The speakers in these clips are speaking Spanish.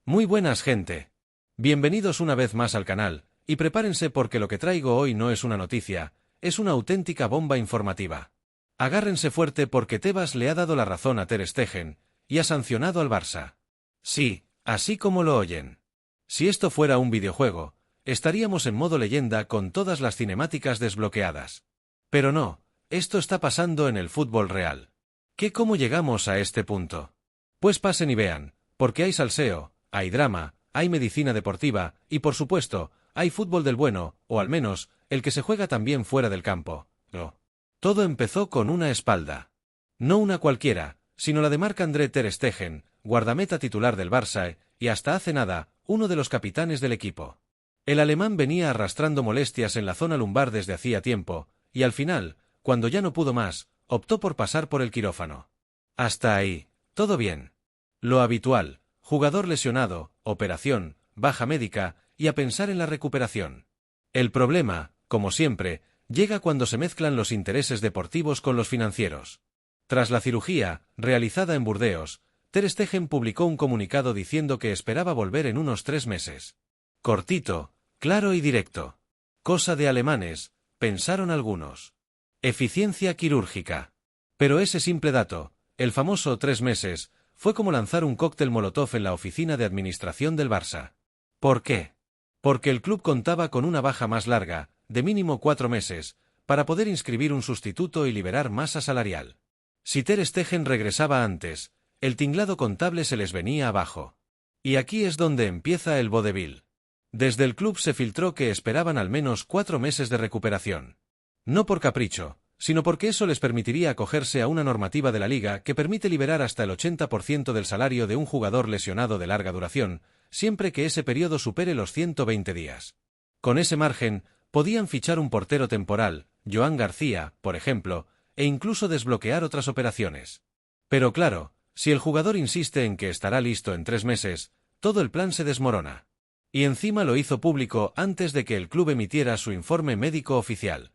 Muy buenas, gente. Bienvenidos una vez más al canal, y prepárense porque lo que traigo hoy no es una noticia, es una auténtica bomba informativa. Agárrense fuerte porque Tebas le ha dado la razón a Ter Stegen, y ha sancionado al Barça. Sí, así como lo oyen. Si esto fuera un videojuego, estaríamos en modo leyenda con todas las cinemáticas desbloqueadas. Pero no, esto está pasando en el fútbol real. ¿Cómo llegamos a este punto? Pues pasen y vean, porque hay salseo, hay drama, hay medicina deportiva, y por supuesto, hay fútbol del bueno, o al menos, el que se juega también fuera del campo. Todo empezó con una espalda. No una cualquiera, sino la de Marc-André Ter Stegen, guardameta titular del Barça, y hasta hace nada, uno de los capitanes del equipo. El alemán venía arrastrando molestias en la zona lumbar desde hacía tiempo, y al final, cuando ya no pudo más, optó por pasar por el quirófano. Hasta ahí, todo bien. Lo habitual, jugador lesionado, operación, baja médica, y a pensar en la recuperación. El problema, como siempre, llega cuando se mezclan los intereses deportivos con los financieros. Tras la cirugía, realizada en Burdeos, Ter Stegen publicó un comunicado diciendo que esperaba volver en unos 3 meses. Cortito, claro y directo. Cosa de alemanes, pensaron algunos. Eficiencia quirúrgica. Pero ese simple dato, el famoso 3 meses, fue como lanzar un cóctel molotov en la oficina de administración del Barça. ¿Por qué? Porque el club contaba con una baja más larga, de mínimo 4 meses, para poder inscribir un sustituto y liberar masa salarial. Si Ter Stegen regresaba antes, el tinglado contable se les venía abajo. Y aquí es donde empieza el vodevil. Desde el club se filtró que esperaban al menos 4 meses de recuperación. No por capricho, sino porque eso les permitiría acogerse a una normativa de la Liga que permite liberar hasta el 80% del salario de un jugador lesionado de larga duración, siempre que ese periodo supere los 120 días. Con ese margen, podían fichar un portero temporal, Joan García, por ejemplo, e incluso desbloquear otras operaciones. Pero claro, si el jugador insiste en que estará listo en 3 meses, todo el plan se desmorona. Y encima lo hizo público antes de que el club emitiera su informe médico oficial.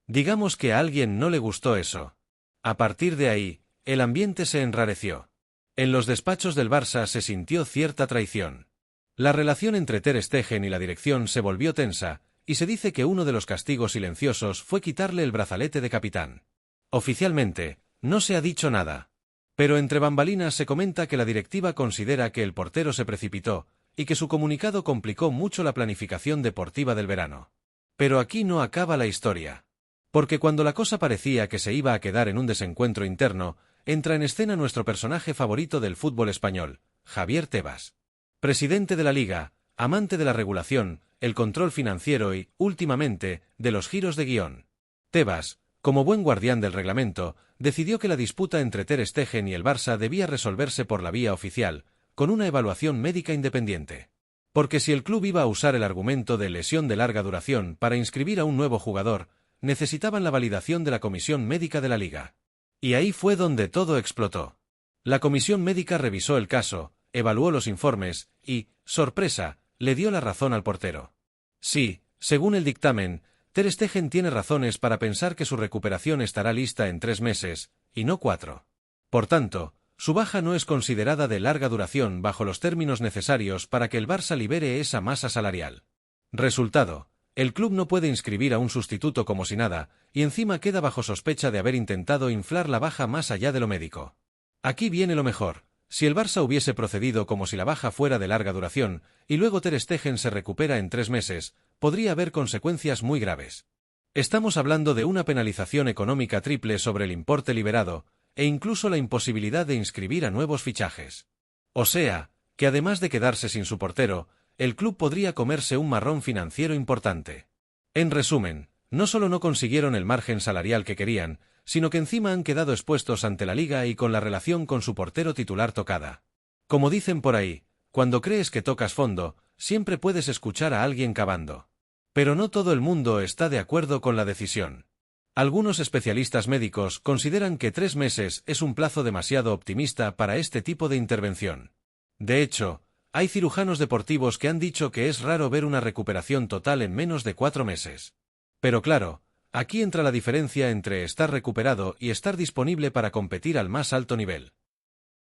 Digamos que a alguien no le gustó eso. A partir de ahí, el ambiente se enrareció. En los despachos del Barça se sintió cierta traición. La relación entre Ter Stegen y la dirección se volvió tensa, y se dice que uno de los castigos silenciosos fue quitarle el brazalete de capitán. Oficialmente, no se ha dicho nada. Pero entre bambalinas se comenta que la directiva considera que el portero se precipitó, y que su comunicado complicó mucho la planificación deportiva del verano. Pero aquí no acaba la historia. Porque cuando la cosa parecía que se iba a quedar en un desencuentro interno, entra en escena nuestro personaje favorito del fútbol español, Javier Tebas. Presidente de la Liga, amante de la regulación, el control financiero y, últimamente, de los giros de guión. Tebas, como buen guardián del reglamento, decidió que la disputa entre Ter Stegen y el Barça debía resolverse por la vía oficial, con una evaluación médica independiente. Porque si el club iba a usar el argumento de lesión de larga duración para inscribir a un nuevo jugador, necesitaban la validación de la comisión médica de la Liga. Y ahí fue donde todo explotó. La comisión médica revisó el caso, evaluó los informes y, sorpresa, le dio la razón al portero. Sí, según el dictamen, Ter Stegen tiene razones para pensar que su recuperación estará lista en 3 meses, y no 4. Por tanto, su baja no es considerada de larga duración bajo los términos necesarios para que el Barça libere esa masa salarial. Resultado, el club no puede inscribir a un sustituto como si nada, y encima queda bajo sospecha de haber intentado inflar la baja más allá de lo médico. Aquí viene lo mejor. Si el Barça hubiese procedido como si la baja fuera de larga duración, y luego Ter Stegen se recupera en 3 meses, podría haber consecuencias muy graves. Estamos hablando de una penalización económica triple sobre el importe liberado, e incluso la imposibilidad de inscribir a nuevos fichajes. O sea, que además de quedarse sin su portero, el club podría comerse un marrón financiero importante. En resumen, no solo no consiguieron el margen salarial que querían, sino que encima han quedado expuestos ante la Liga y con la relación con su portero titular tocada. Como dicen por ahí, cuando crees que tocas fondo, siempre puedes escuchar a alguien cavando. Pero no todo el mundo está de acuerdo con la decisión. Algunos especialistas médicos consideran que 3 meses es un plazo demasiado optimista para este tipo de intervención. De hecho, hay cirujanos deportivos que han dicho que es raro ver una recuperación total en menos de 4 meses. Pero claro, aquí entra la diferencia entre estar recuperado y estar disponible para competir al más alto nivel.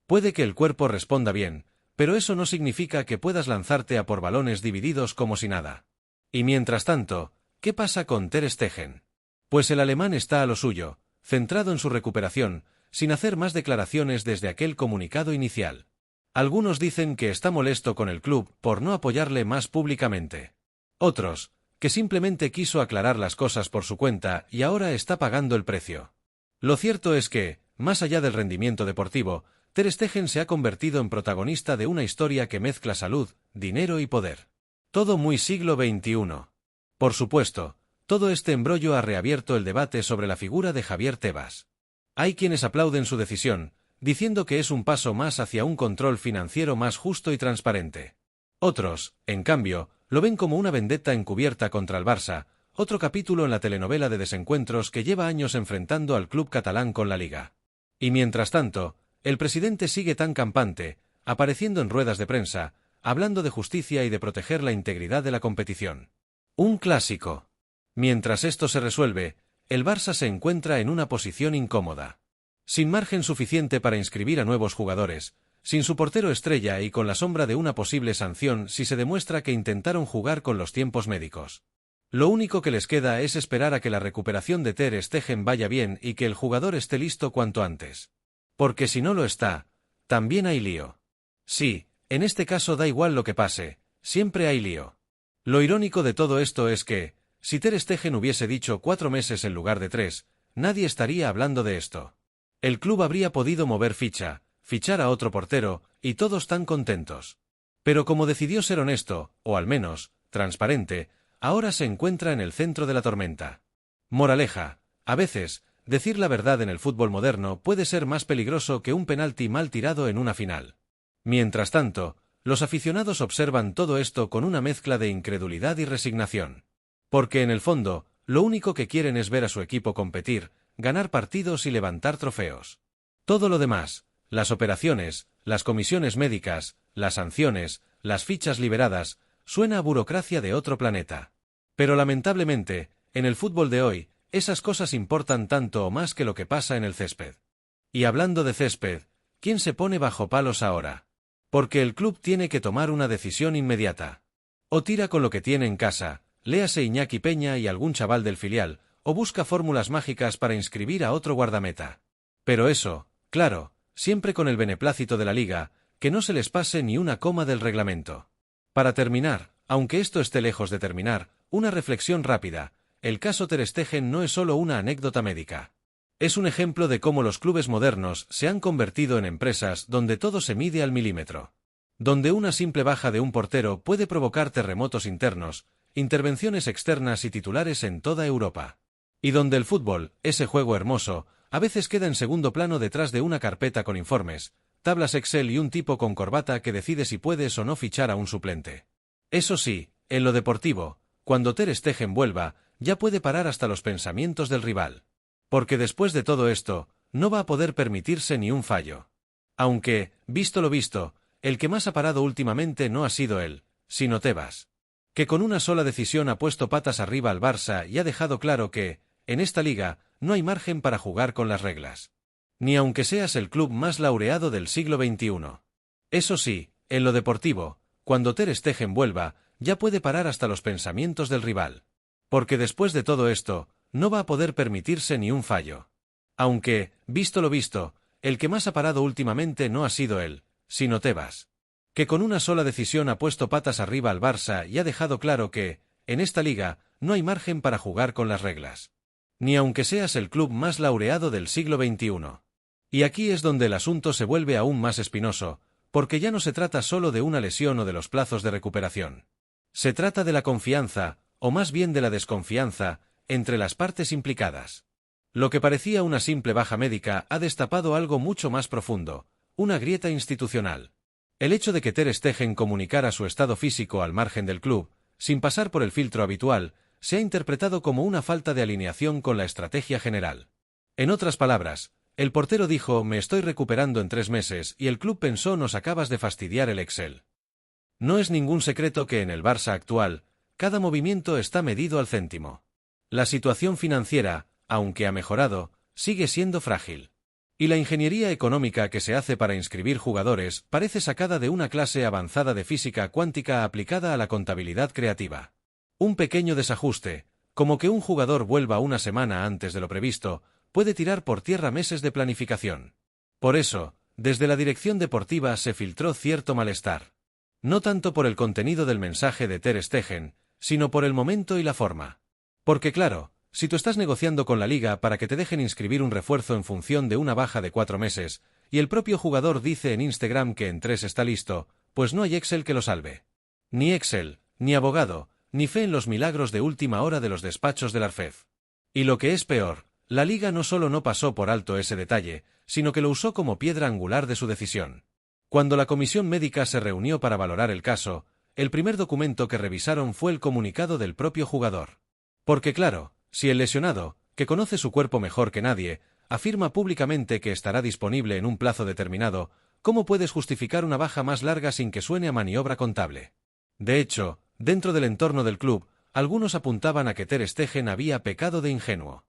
Puede que el cuerpo responda bien, pero eso no significa que puedas lanzarte a por balones divididos como si nada. Y mientras tanto, ¿qué pasa con Ter Stegen? Pues el alemán está a lo suyo, centrado en su recuperación, sin hacer más declaraciones desde aquel comunicado inicial. Algunos dicen que está molesto con el club por no apoyarle más públicamente. Otros, que simplemente quiso aclarar las cosas por su cuenta y ahora está pagando el precio. Lo cierto es que, más allá del rendimiento deportivo, Ter Stegen se ha convertido en protagonista de una historia que mezcla salud, dinero y poder. Todo muy siglo XXI. Por supuesto, todo este embrollo ha reabierto el debate sobre la figura de Javier Tebas. Hay quienes aplauden su decisión, diciendo que es un paso más hacia un control financiero más justo y transparente. Otros, en cambio, lo ven como una vendetta encubierta contra el Barça, otro capítulo en la telenovela de desencuentros que lleva años enfrentando al club catalán con la Liga. Y mientras tanto, el presidente sigue tan campante, apareciendo en ruedas de prensa, hablando de justicia y de proteger la integridad de la competición. Un clásico. Mientras esto se resuelve, el Barça se encuentra en una posición incómoda. Sin margen suficiente para inscribir a nuevos jugadores, sin su portero estrella y con la sombra de una posible sanción si se demuestra que intentaron jugar con los tiempos médicos. Lo único que les queda es esperar a que la recuperación de Ter Stegen vaya bien y que el jugador esté listo cuanto antes. Porque si no lo está, también hay lío. Sí, en este caso da igual lo que pase, siempre hay lío. Lo irónico de todo esto es que, si Ter Stegen hubiese dicho 4 meses en lugar de 3, nadie estaría hablando de esto. El club habría podido mover fichar a otro portero, y todos tan contentos. Pero como decidió ser honesto, o al menos, transparente, ahora se encuentra en el centro de la tormenta. Moraleja, a veces, decir la verdad en el fútbol moderno puede ser más peligroso que un penalti mal tirado en una final. Mientras tanto, los aficionados observan todo esto con una mezcla de incredulidad y resignación. Porque en el fondo, lo único que quieren es ver a su equipo competir, ganar partidos y levantar trofeos. Todo lo demás, las operaciones, las comisiones médicas, las sanciones, las fichas liberadas, suena a burocracia de otro planeta. Pero lamentablemente, en el fútbol de hoy, esas cosas importan tanto o más que lo que pasa en el césped. Y hablando de césped, ¿quién se pone bajo palos ahora? Porque el club tiene que tomar una decisión inmediata. O tira con lo que tiene en casa, léase Iñaki Peña y algún chaval del filial, o busca fórmulas mágicas para inscribir a otro guardameta. Pero eso, claro, siempre con el beneplácito de la Liga, que no se les pase ni una coma del reglamento. Para terminar, aunque esto esté lejos de terminar, una reflexión rápida. El caso Ter Stegen no es solo una anécdota médica. Es un ejemplo de cómo los clubes modernos se han convertido en empresas donde todo se mide al milímetro. Donde una simple baja de un portero puede provocar terremotos internos, intervenciones externas y titulares en toda Europa. Y donde el fútbol, ese juego hermoso, a veces queda en segundo plano detrás de una carpeta con informes, tablas Excel y un tipo con corbata que decide si puedes o no fichar a un suplente. Eso sí, en lo deportivo, cuando Ter Stegen vuelva, ya puede parar hasta los pensamientos del rival. Porque después de todo esto, no va a poder permitirse ni un fallo. Aunque, visto lo visto, el que más ha parado últimamente no ha sido él, sino Tebas. Que con una sola decisión ha puesto patas arriba al Barça y ha dejado claro que, en esta liga, no hay margen para jugar con las reglas. Ni aunque seas el club más laureado del siglo XXI. Eso sí, en lo deportivo, cuando Ter Stegen vuelva, ya puede parar hasta los pensamientos del rival. Porque después de todo esto, no va a poder permitirse ni un fallo. Aunque, visto lo visto, el que más ha parado últimamente no ha sido él, sino Tebas. Que con una sola decisión ha puesto patas arriba al Barça y ha dejado claro que, en esta liga, no hay margen para jugar con las reglas. Ni aunque seas el club más laureado del siglo XXI. Y aquí es donde el asunto se vuelve aún más espinoso, porque ya no se trata solo de una lesión o de los plazos de recuperación. Se trata de la confianza, o más bien de la desconfianza, entre las partes implicadas. Lo que parecía una simple baja médica ha destapado algo mucho más profundo, una grieta institucional. El hecho de que Ter Stegen comunicara su estado físico al margen del club, sin pasar por el filtro habitual, se ha interpretado como una falta de alineación con la estrategia general. En otras palabras, el portero dijo «me estoy recuperando en 3 meses» y el club pensó «nos acabas de fastidiar el Excel». No es ningún secreto que en el Barça actual, cada movimiento está medido al céntimo. La situación financiera, aunque ha mejorado, sigue siendo frágil. Y la ingeniería económica que se hace para inscribir jugadores parece sacada de una clase avanzada de física cuántica aplicada a la contabilidad creativa. Un pequeño desajuste, como que un jugador vuelva una semana antes de lo previsto, puede tirar por tierra meses de planificación. Por eso, desde la dirección deportiva se filtró cierto malestar. No tanto por el contenido del mensaje de Ter Stegen, sino por el momento y la forma. Porque claro, si tú estás negociando con la liga para que te dejen inscribir un refuerzo en función de una baja de 4 meses, y el propio jugador dice en Instagram que en 3 está listo, pues no hay Excel que lo salve. Ni Excel, ni abogado, ni fe en los milagros de última hora de los despachos del Arfef. Y lo que es peor, la liga no solo no pasó por alto ese detalle, sino que lo usó como piedra angular de su decisión. Cuando la comisión médica se reunió para valorar el caso, el primer documento que revisaron fue el comunicado del propio jugador. Porque claro, si el lesionado, que conoce su cuerpo mejor que nadie, afirma públicamente que estará disponible en un plazo determinado, ¿cómo puedes justificar una baja más larga sin que suene a maniobra contable? De hecho, dentro del entorno del club, algunos apuntaban a que Ter Stegen había pecado de ingenuo.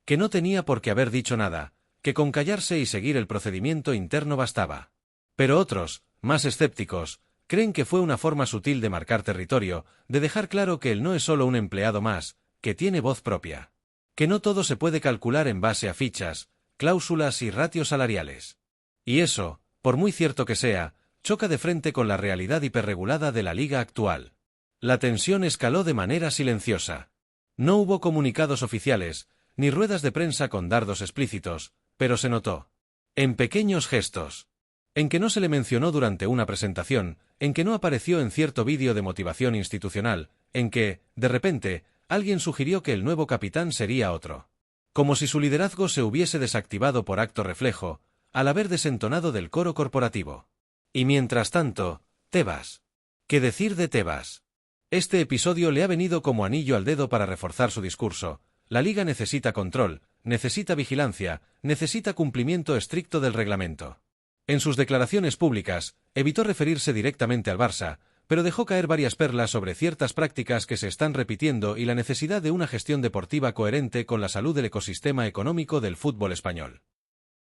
Que no tenía por qué haber dicho nada, que con callarse y seguir el procedimiento interno bastaba. Pero otros, más escépticos, creen que fue una forma sutil de marcar territorio, de dejar claro que él no es solo un empleado más, que tiene voz propia. Que no todo se puede calcular en base a fichas, cláusulas y ratios salariales. Y eso, por muy cierto que sea, choca de frente con la realidad hiperregulada de la liga actual. La tensión escaló de manera silenciosa. No hubo comunicados oficiales, ni ruedas de prensa con dardos explícitos, pero se notó. En pequeños gestos. En que no se le mencionó durante una presentación, en que no apareció en cierto vídeo de motivación institucional, en que, de repente, alguien sugirió que el nuevo capitán sería otro. Como si su liderazgo se hubiese desactivado por acto reflejo, al haber desentonado del coro corporativo. Y mientras tanto, Tebas. ¿Qué decir de Tebas? Este episodio le ha venido como anillo al dedo para reforzar su discurso. La liga necesita control, necesita vigilancia, necesita cumplimiento estricto del reglamento. En sus declaraciones públicas, evitó referirse directamente al Barça, pero dejó caer varias perlas sobre ciertas prácticas que se están repitiendo y la necesidad de una gestión deportiva coherente con la salud del ecosistema económico del fútbol español.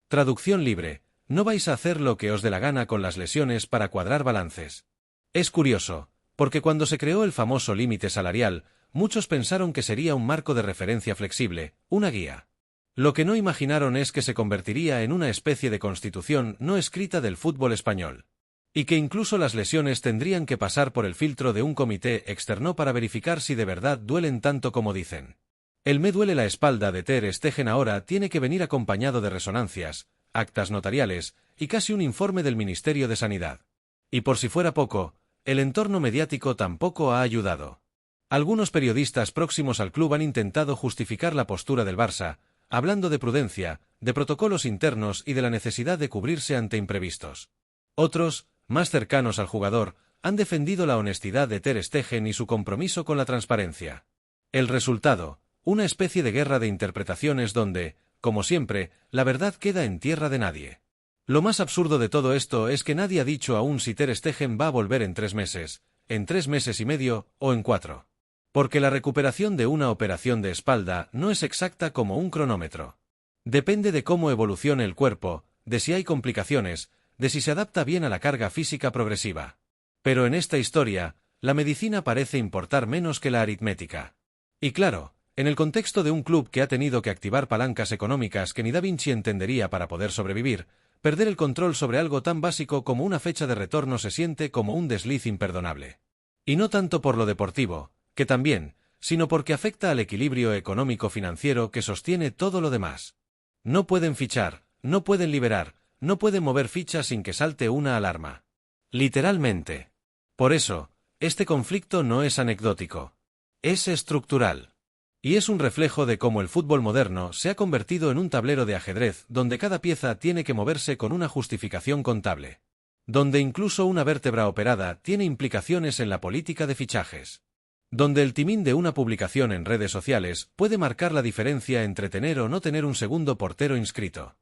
Traducción libre: no vais a hacer lo que os dé la gana con las lesiones para cuadrar balances. Es curioso, porque cuando se creó el famoso límite salarial, muchos pensaron que sería un marco de referencia flexible, una guía. Lo que no imaginaron es que se convertiría en una especie de constitución no escrita del fútbol español. Y que incluso las lesiones tendrían que pasar por el filtro de un comité externo para verificar si de verdad duelen tanto como dicen. El "me duele la espalda" de Ter Stegen ahora tiene que venir acompañado de resonancias, actas notariales y casi un informe del Ministerio de Sanidad. Y por si fuera poco, el entorno mediático tampoco ha ayudado. Algunos periodistas próximos al club han intentado justificar la postura del Barça, hablando de prudencia, de protocolos internos y de la necesidad de cubrirse ante imprevistos. Otros, más cercanos al jugador, han defendido la honestidad de Ter Stegen y su compromiso con la transparencia. El resultado: una especie de guerra de interpretaciones donde, como siempre, la verdad queda en tierra de nadie. Lo más absurdo de todo esto es que nadie ha dicho aún si Ter Stegen va a volver en 3 meses, en 3 meses y medio o en 4. Porque la recuperación de una operación de espalda no es exacta como un cronómetro. Depende de cómo evolucione el cuerpo, de si hay complicaciones, de si se adapta bien a la carga física progresiva. Pero en esta historia, la medicina parece importar menos que la aritmética. Y claro, en el contexto de un club que ha tenido que activar palancas económicas que ni Da Vinci entendería para poder sobrevivir, perder el control sobre algo tan básico como una fecha de retorno se siente como un desliz imperdonable. Y no tanto por lo deportivo, que también, sino porque afecta al equilibrio económico-financiero que sostiene todo lo demás. No pueden fichar, no pueden liberar, no pueden mover fichas sin que salte una alarma. Literalmente. Por eso, este conflicto no es anecdótico. Es estructural. Y es un reflejo de cómo el fútbol moderno se ha convertido en un tablero de ajedrez donde cada pieza tiene que moverse con una justificación contable. Donde incluso una vértebra operada tiene implicaciones en la política de fichajes. Donde el timín de una publicación en redes sociales puede marcar la diferencia entre tener o no tener un segundo portero inscrito.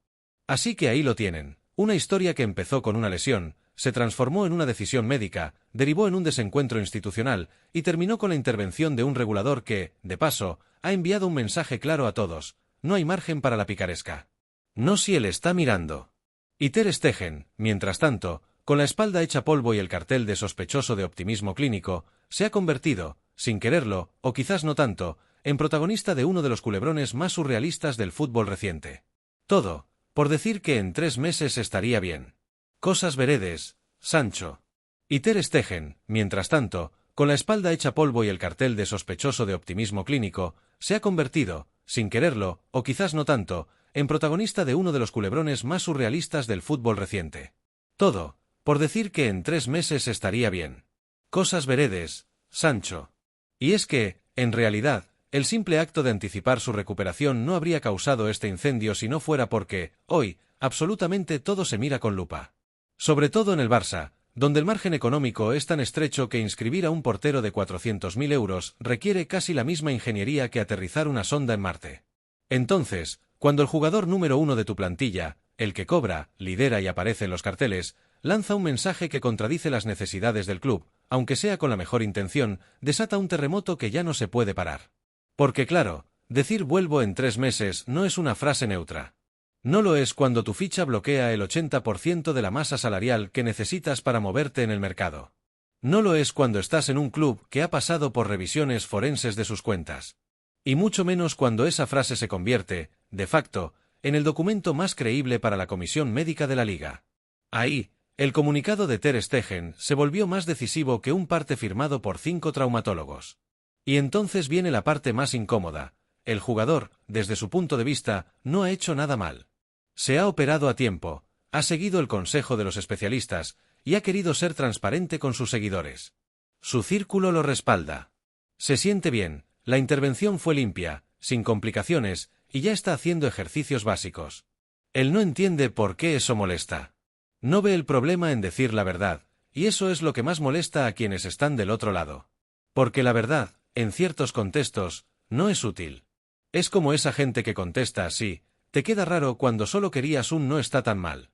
Así que ahí lo tienen, una historia que empezó con una lesión, se transformó en una decisión médica, derivó en un desencuentro institucional y terminó con la intervención de un regulador que, de paso, ha enviado un mensaje claro a todos: no hay margen para la picaresca. no si él está mirando. Y Ter Stegen, mientras tanto, con la espalda hecha polvo y el cartel de sospechoso de optimismo clínico, se ha convertido, sin quererlo, o quizás no tanto, en protagonista de uno de los culebrones más surrealistas del fútbol reciente. Todo, por decir que en 3 meses estaría bien. Cosas veredes, Sancho. Y Ter Stegen, mientras tanto, con la espalda hecha polvo y el cartel de sospechoso de optimismo clínico, se ha convertido, sin quererlo, o quizás no tanto, en protagonista de uno de los culebrones más surrealistas del fútbol reciente. Todo, por decir que en 3 meses estaría bien. Cosas veredes, Sancho. Y es que, en realidad, el simple acto de anticipar su recuperación no habría causado este incendio si no fuera porque, hoy, absolutamente todo se mira con lupa. Sobre todo en el Barça, donde el margen económico es tan estrecho que inscribir a un portero de 400.000 euros requiere casi la misma ingeniería que aterrizar una sonda en Marte. Entonces, cuando el jugador número 1 de tu plantilla, el que cobra, lidera y aparece en los carteles, lanza un mensaje que contradice las necesidades del club, aunque sea con la mejor intención, desata un terremoto que ya no se puede parar. Porque claro, decir vuelvo en 3 meses no es una frase neutra. No lo es cuando tu ficha bloquea el 80% de la masa salarial que necesitas para moverte en el mercado. No lo es cuando estás en un club que ha pasado por revisiones forenses de sus cuentas. Y mucho menos cuando esa frase se convierte, de facto, en el documento más creíble para la comisión médica de la liga. Ahí, el comunicado de Ter Stegen se volvió más decisivo que un parte firmado por 5 traumatólogos. Y entonces viene la parte más incómoda. El jugador, desde su punto de vista, no ha hecho nada mal. Se ha operado a tiempo, ha seguido el consejo de los especialistas, y ha querido ser transparente con sus seguidores. Su círculo lo respalda. Se siente bien, la intervención fue limpia, sin complicaciones, y ya está haciendo ejercicios básicos. Él no entiende por qué eso molesta. No ve el problema en decir la verdad, y eso es lo que más molesta a quienes están del otro lado. Porque la verdad, en ciertos contextos, no es útil. Es como esa gente que contesta así, te queda raro cuando solo querías un no está tan mal.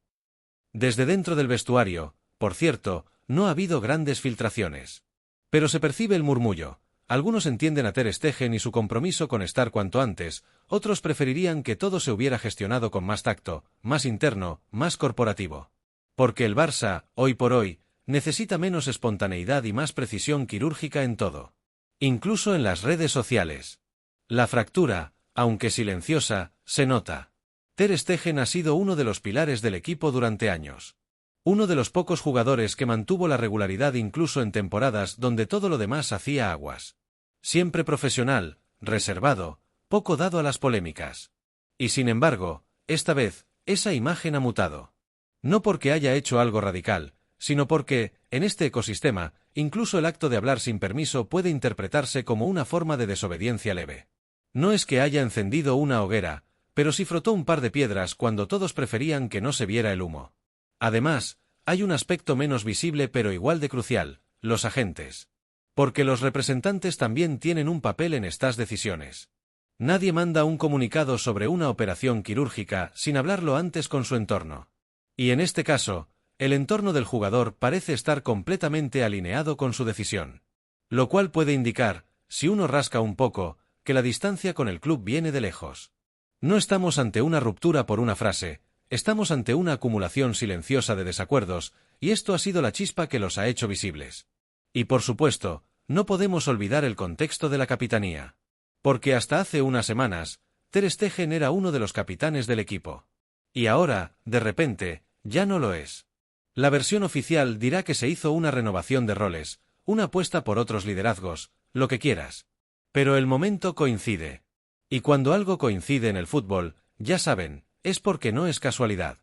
Desde dentro del vestuario, por cierto, no ha habido grandes filtraciones. Pero se percibe el murmullo. Algunos entienden a Ter Stegen y su compromiso con estar cuanto antes, otros preferirían que todo se hubiera gestionado con más tacto, más interno, más corporativo. Porque el Barça, hoy por hoy, necesita menos espontaneidad y más precisión quirúrgica en todo. Incluso en las redes sociales. La fractura, aunque silenciosa, se nota. Ter Stegen ha sido uno de los pilares del equipo durante años. Uno de los pocos jugadores que mantuvo la regularidad incluso en temporadas donde todo lo demás hacía aguas. Siempre profesional, reservado, poco dado a las polémicas. Y sin embargo, esta vez, esa imagen ha mutado. No porque haya hecho algo radical, sino porque, en este ecosistema, incluso el acto de hablar sin permiso puede interpretarse como una forma de desobediencia leve. No es que haya encendido una hoguera, pero sí frotó un par de piedras cuando todos preferían que no se viera el humo. Además, hay un aspecto menos visible pero igual de crucial, los agentes. Porque los representantes también tienen un papel en estas decisiones. Nadie manda un comunicado sobre una operación quirúrgica sin hablarlo antes con su entorno. Y en este caso, el entorno del jugador parece estar completamente alineado con su decisión. Lo cual puede indicar, si uno rasca un poco, que la distancia con el club viene de lejos. No estamos ante una ruptura por una frase, estamos ante una acumulación silenciosa de desacuerdos, y esto ha sido la chispa que los ha hecho visibles. Y por supuesto, no podemos olvidar el contexto de la capitanía. Porque hasta hace unas semanas, Ter Stegen era uno de los capitanes del equipo. Y ahora, de repente, ya no lo es. La versión oficial dirá que se hizo una renovación de roles, una apuesta por otros liderazgos, lo que quieras. Pero el momento coincide. Y cuando algo coincide en el fútbol, ya saben, es porque no es casualidad.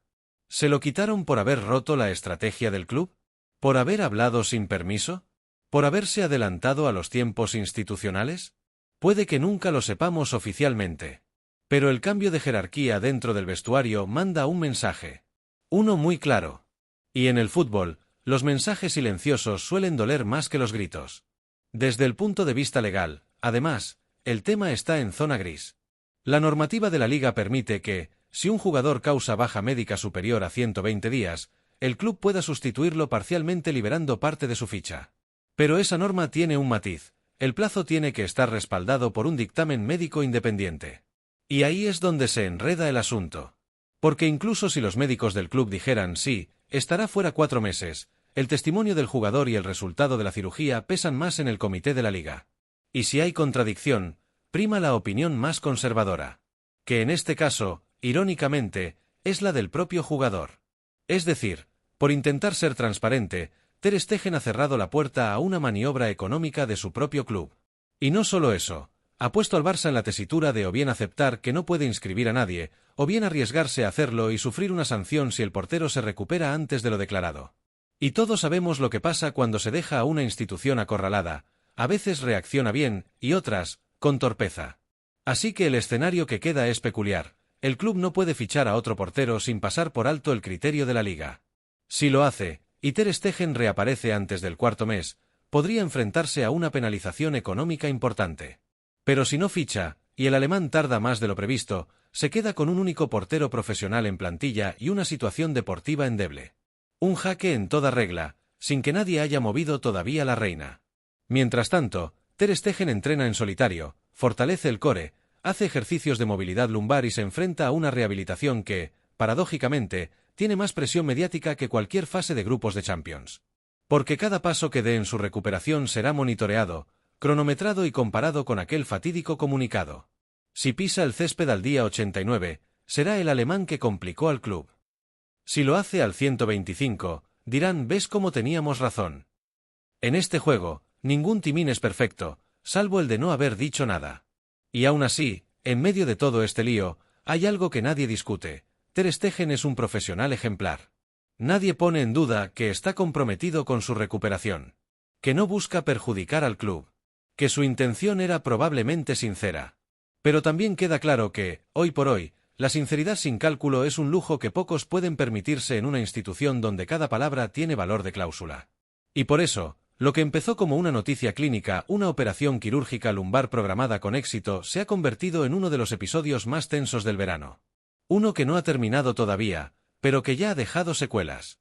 ¿Se lo quitaron por haber roto la estrategia del club? ¿Por haber hablado sin permiso? ¿Por haberse adelantado a los tiempos institucionales? Puede que nunca lo sepamos oficialmente. Pero el cambio de jerarquía dentro del vestuario manda un mensaje. Uno muy claro. Y en el fútbol, los mensajes silenciosos suelen doler más que los gritos. Desde el punto de vista legal, además, el tema está en zona gris. La normativa de la liga permite que, si un jugador causa baja médica superior a 120 días, el club pueda sustituirlo parcialmente liberando parte de su ficha. Pero esa norma tiene un matiz, el plazo tiene que estar respaldado por un dictamen médico independiente. Y ahí es donde se enreda el asunto. Porque incluso si los médicos del club dijeran sí, estará fuera 4 meses, el testimonio del jugador y el resultado de la cirugía pesan más en el comité de la liga. Y si hay contradicción, prima la opinión más conservadora. Que en este caso, irónicamente, es la del propio jugador. Es decir, por intentar ser transparente, Ter Stegen ha cerrado la puerta a una maniobra económica de su propio club. Y no solo eso, ha puesto al Barça en la tesitura de o bien aceptar que no puede inscribir a nadie, o bien arriesgarse a hacerlo y sufrir una sanción si el portero se recupera antes de lo declarado. Y todos sabemos lo que pasa cuando se deja a una institución acorralada, a veces reacciona bien, y otras, con torpeza. Así que el escenario que queda es peculiar, el club no puede fichar a otro portero sin pasar por alto el criterio de la liga. Si lo hace, y Ter Stegen reaparece antes del 4.º mes, podría enfrentarse a una penalización económica importante. Pero si no ficha, y el alemán tarda más de lo previsto, se queda con un único portero profesional en plantilla y una situación deportiva endeble. Un jaque en toda regla, sin que nadie haya movido todavía la reina. Mientras tanto, Ter Stegen entrena en solitario, fortalece el core, hace ejercicios de movilidad lumbar y se enfrenta a una rehabilitación que, paradójicamente, tiene más presión mediática que cualquier fase de grupos de Champions. Porque cada paso que dé en su recuperación será monitoreado, cronometrado y comparado con aquel fatídico comunicado. Si pisa el césped al día 89, será el alemán que complicó al club. Si lo hace al 125, dirán: ¿ves cómo teníamos razón? En este juego, ningún timín es perfecto, salvo el de no haber dicho nada. Y aún así, en medio de todo este lío, hay algo que nadie discute: Ter Stegen es un profesional ejemplar. Nadie pone en duda que está comprometido con su recuperación. Que no busca perjudicar al club. Que su intención era probablemente sincera. Pero también queda claro que, hoy por hoy, la sinceridad sin cálculo es un lujo que pocos pueden permitirse en una institución donde cada palabra tiene valor de cláusula. Y por eso, lo que empezó como una noticia clínica, una operación quirúrgica lumbar programada con éxito, se ha convertido en uno de los episodios más tensos del verano. Uno que no ha terminado todavía, pero que ya ha dejado secuelas.